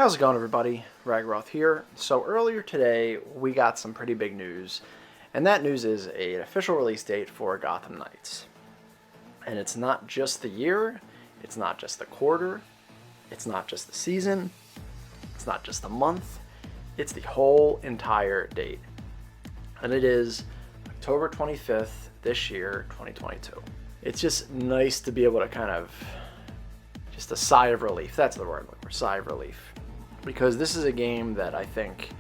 How's it going, everybody? Ragroth here. So earlier today, we got some pretty big news, and that news is an official release date for Gotham Knights. And it's not just the year, it's not just the quarter, it's not just the season, it's not just the month, it's the whole entire date. And it is October 25th this year, 2022. It's just nice to be able to kind of, just a sigh of relief. That's the word, sigh of relief. Because this is a game that I think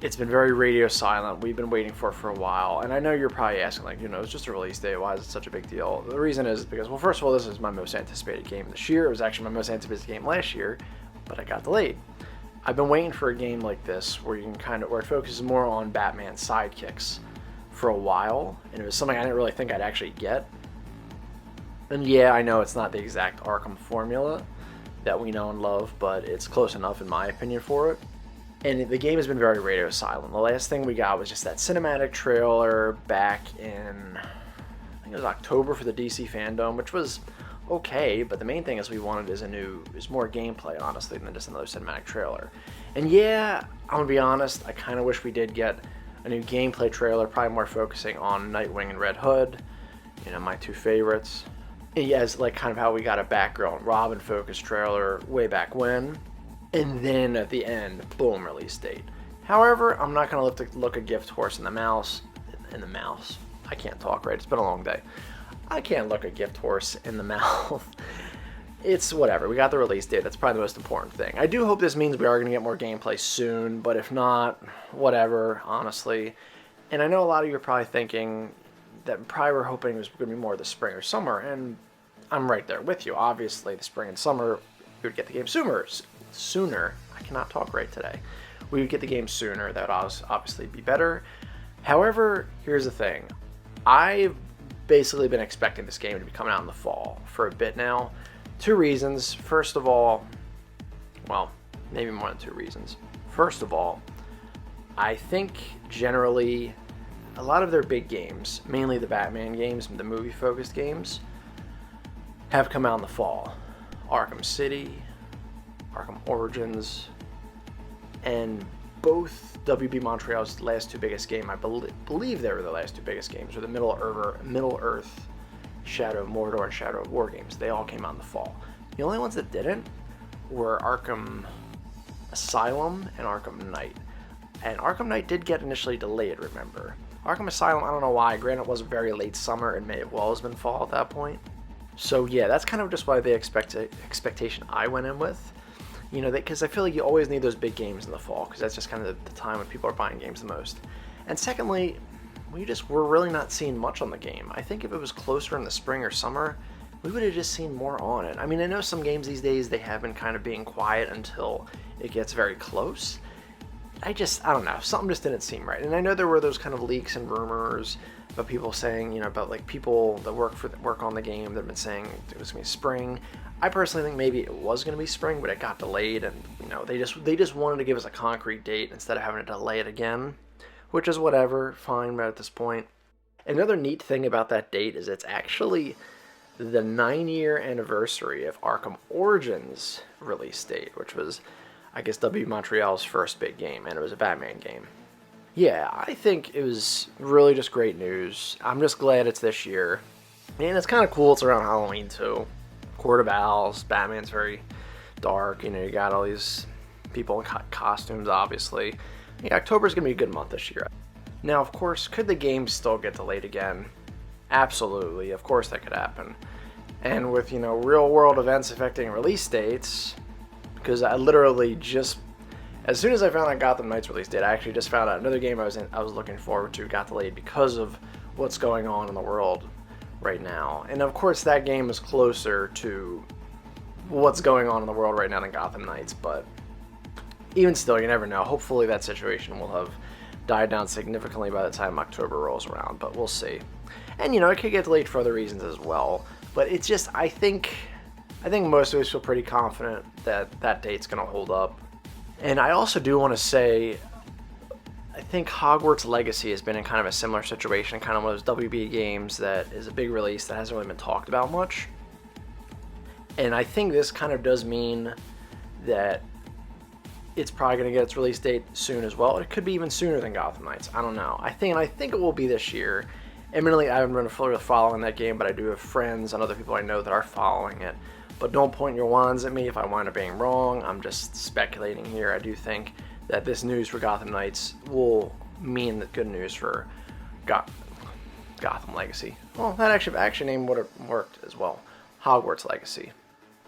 it's been very radio silent. We've been waiting for a while. And I know you're probably asking, like, it's just a release date. Why is it such a big deal? The reason is because, well, first of all, this is my most anticipated game this year. It was actually my most anticipated game last year, but it got delayed. I've been waiting for a game like this where where it focuses more on Batman's sidekicks for a while. And it was something I didn't really think I'd actually get. And yeah, I know it's not the exact Arkham formula that we know and love, but it's close enough in my opinion for it. And the game has been very radio silent. The last thing we got was just that cinematic trailer back in, I think it was October for the DC Fandom, which was okay, but the main thing is we wanted is more gameplay, honestly, than just another cinematic trailer. And yeah, I'm gonna be honest, I kind of wish we did get a new gameplay trailer, probably more focusing on Nightwing and Red Hood, my two favorites. Yes, like kind of how we got a Batgirl and Robin focused trailer way back when, and then at the end, boom, release date. However, I'm not going to look a gift horse in the mouse. I can't talk right. It's been a long day. I can't look a gift horse in the mouth. It's whatever. We got the release date. That's probably the most important thing. I do hope this means we are going to get more gameplay soon, but if not, whatever, honestly. And I know a lot of you are probably thinking that probably were hoping it was going to be more the spring or summer, and I'm right there with you. Obviously, the spring and summer, we would get the game sooner. I cannot talk right today. We would get the game sooner. That would obviously be better. However, here's the thing. I've basically been expecting this game to be coming out in the fall for a bit now. Two reasons. First of all, well, maybe more than two reasons. First of all, I think generally a lot of their big games, mainly the Batman games, the movie-focused games, have come out in the fall. Arkham City, Arkham Origins, and both WB Montreal's last two biggest games, I believe they were the last two biggest games, or the Middle-earth, Shadow of Mordor, and Shadow of War games. They all came out in the fall. The only ones that didn't were Arkham Asylum and Arkham Knight. And Arkham Knight did get initially delayed, remember. Arkham Asylum, I don't know why. Granted, it was very late summer and may have well has been fall at that point. So yeah, that's kind of just why the expectation I went in with. Because I feel like you always need those big games in the fall, because that's just kind of the time when people are buying games the most. And secondly, we're really not seeing much on the game. I think if it was closer in the spring or summer, we would have just seen more on it. I mean, I know some games these days, they have been kind of being quiet until it gets very close. I don't know, something just didn't seem right. And I know there were those kind of leaks and rumors about people saying, about like people that work on the game that have been saying it was going to be spring. I personally think maybe it was going to be spring, but it got delayed, and they just wanted to give us a concrete date instead of having to delay it again, which is whatever, fine, but at this point. Another neat thing about that date is it's actually the 9-year anniversary of Arkham Origins release date, which was, I guess, W Montreal's first big game, and it was a Batman game. Yeah, I think it was really just great news. I'm just glad it's this year. And it's kind of cool it's around Halloween, too. Court of Owls, Batman's very dark, you got all these people in costumes, obviously. Yeah, October's going to be a good month this year. Now, of course, could the game still get delayed again? Absolutely, of course that could happen. And with, real-world events affecting release dates, because I literally just, as soon as I found out Gotham Knights release date, I actually just found out another game I was looking forward to got delayed because of what's going on in the world right now. And of course that game is closer to what's going on in the world right now than Gotham Knights, but even still, you never know. Hopefully that situation will have died down significantly by the time October rolls around, but we'll see. And it could get delayed for other reasons as well, but it's just, I think most of us feel pretty confident that that date's going to hold up. And I also do want to say, I think Hogwarts Legacy has been in kind of a similar situation, kind of one of those WB games that is a big release that hasn't really been talked about much. And I think this kind of does mean that it's probably going to get its release date soon as well. It could be even sooner than Gotham Knights. I don't know. I think it will be this year. Admittedly, I haven't been fully following that game, but I do have friends and other people I know that are following it. But don't point your wands at me if I wind up being wrong. I'm just speculating here. I do think that this news for Gotham Knights will mean that good news for Gotham Legacy. Well, that actually name would have worked as well. Hogwarts Legacy.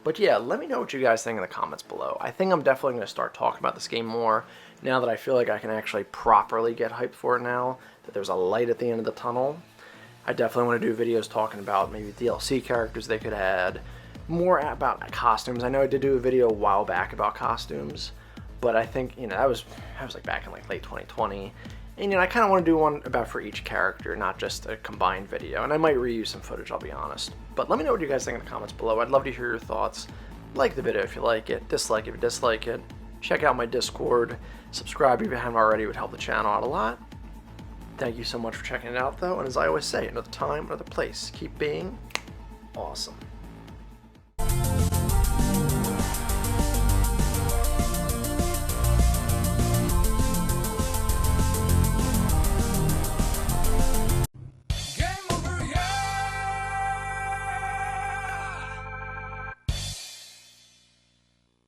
But yeah, let me know what you guys think in the comments below. I think I'm definitely going to start talking about this game more now that I feel like I can actually properly get hyped for it now, that there's a light at the end of the tunnel. I definitely want to do videos talking about maybe DLC characters they could add, more about costumes. I know I did do a video a while back about costumes, but I think, that was like back in like late 2020. And I kind of want to do one about for each character, not just a combined video. And I might reuse some footage, I'll be honest. But let me know what you guys think in the comments below. I'd love to hear your thoughts. Like the video if you like it, dislike if you dislike it. Check out my Discord. Subscribe if you haven't already, it would help the channel out a lot. Thank you so much for checking it out though, and as I always say, another time, another place. Keep being awesome.